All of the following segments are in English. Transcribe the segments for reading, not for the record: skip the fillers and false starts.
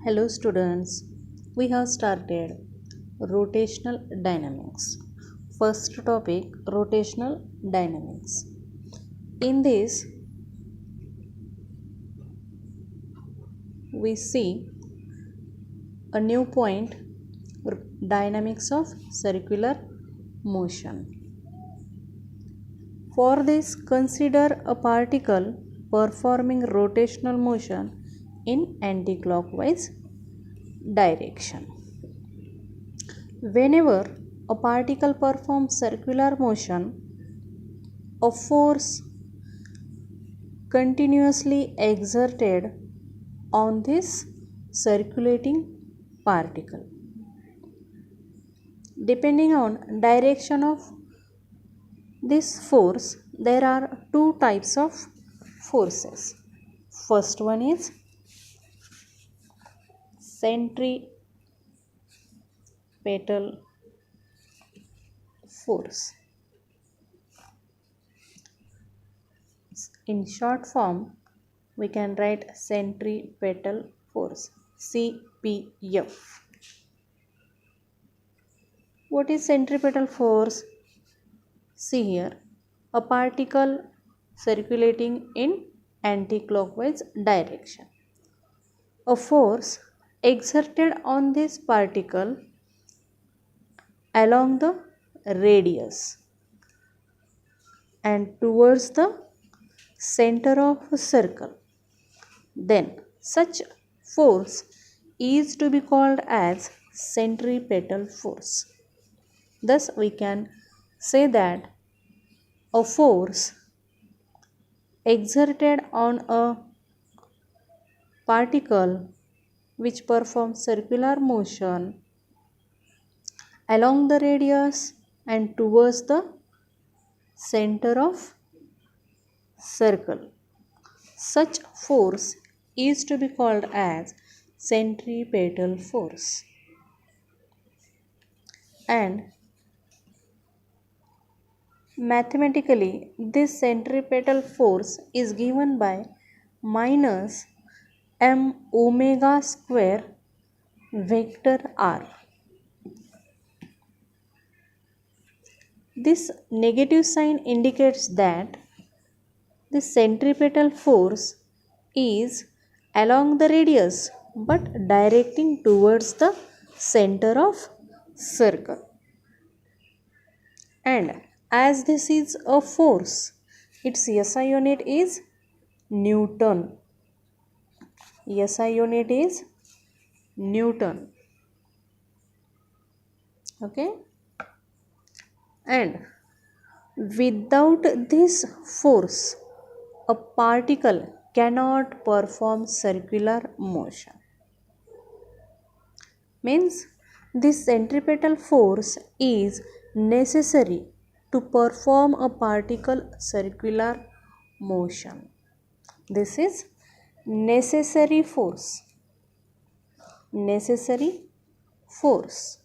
Hello students, we have started rotational dynamics. First topic, rotational dynamics. In this we see a new point, dynamics of circular motion. For this, consider a particle performing rotational motion in anticlockwise direction. Whenever a particle performs circular motion, a force continuously exerted on this circulating particle. Depending on direction of this force, there are two types of forces. First one is centripetal force. In short form, we can write centripetal force, CPF. What is centripetal force? See here, a particle circulating in anticlockwise direction. A force exerted on this particle along the radius and towards the center of a circle. Then such force is to be called as centripetal force. Thus we can say that a force exerted on a particle which performs circular motion along the radius and towards the center of circle. Such force is to be called as centripetal force. And mathematically, this centripetal force is given by minus m omega square vector r. This negative sign indicates that the centripetal force is along the radius but directing towards the center of circle. And as this is a force, its SI unit is Newton. SI unit is Newton. Okay? And without this force, a particle cannot perform circular motion. Means this centripetal force is necessary to perform a particle circular motion. This is necessary force. Necessary force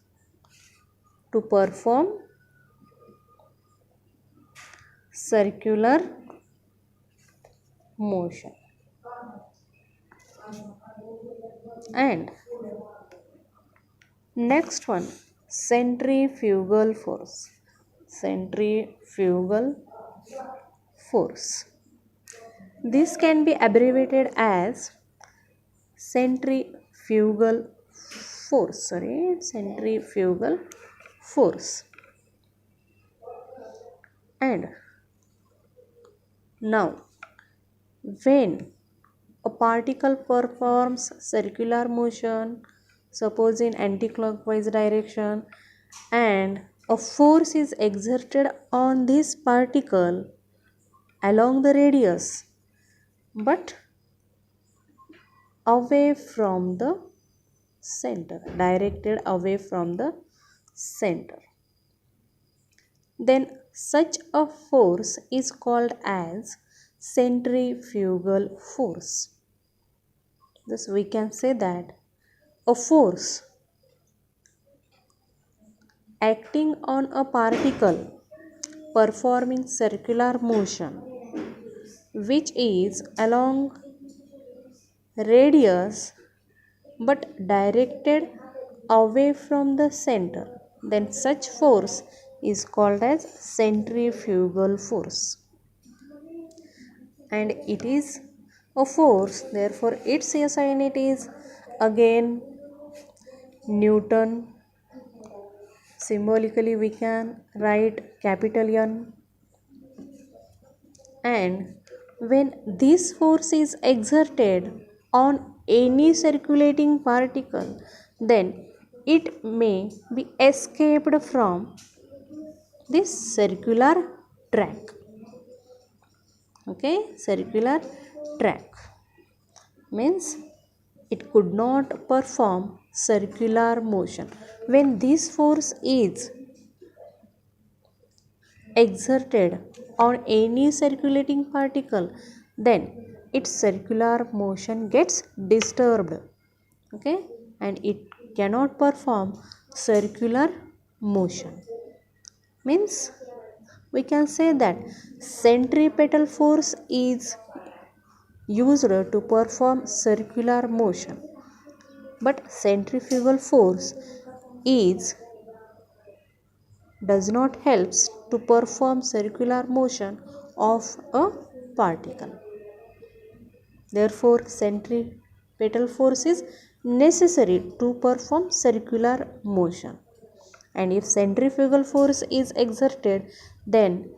to perform circular motion. And next one, centrifugal force. Centrifugal force. This can be abbreviated as centrifugal force. Centrifugal force. And now, when a particle performs circular motion, suppose in anticlockwise direction, and a force is exerted on this particle along the radius but away from the center, directed away from the center, then such a force is called as centrifugal force. Thus we can say that a force acting on a particle performing circular motion which is along radius but directed away from the center, then such force is called as centrifugal force. And it is a force, therefore its SI unit is again Newton. Symbolically we can write capital N. And when this force is exerted on any circulating particle, then it may be escaped from this circular track. Okay, circular track means it could not perform circular motion. When this force is exerted on any circulating particle, then its circular motion gets disturbed. Okay, and it cannot perform circular motion. Means we can say that centripetal force is used to perform circular motion, but centrifugal force is does not helps to perform circular motion of a particle. Therefore, centripetal force is necessary to perform circular motion. And if centrifugal force is exerted, then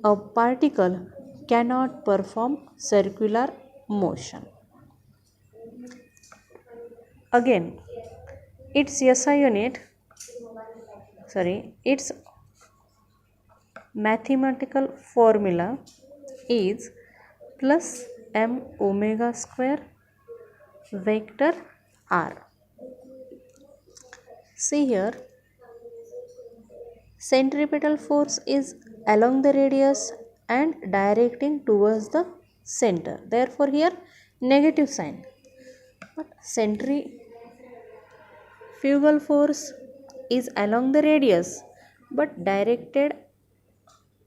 a particle cannot perform circular motion. Again, its its mathematical formula is plus m omega square vector r. See here, centripetal force is along the radius and directing towards the center. Therefore, here negative sign. But centrifugal force is along the radius but directed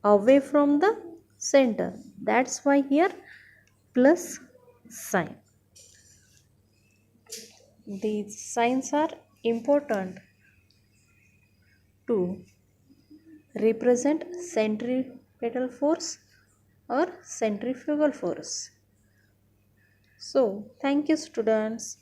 away from the center. That's why here plus sign. These signs are important to represent centripetal force or centrifugal force. So, thank you students.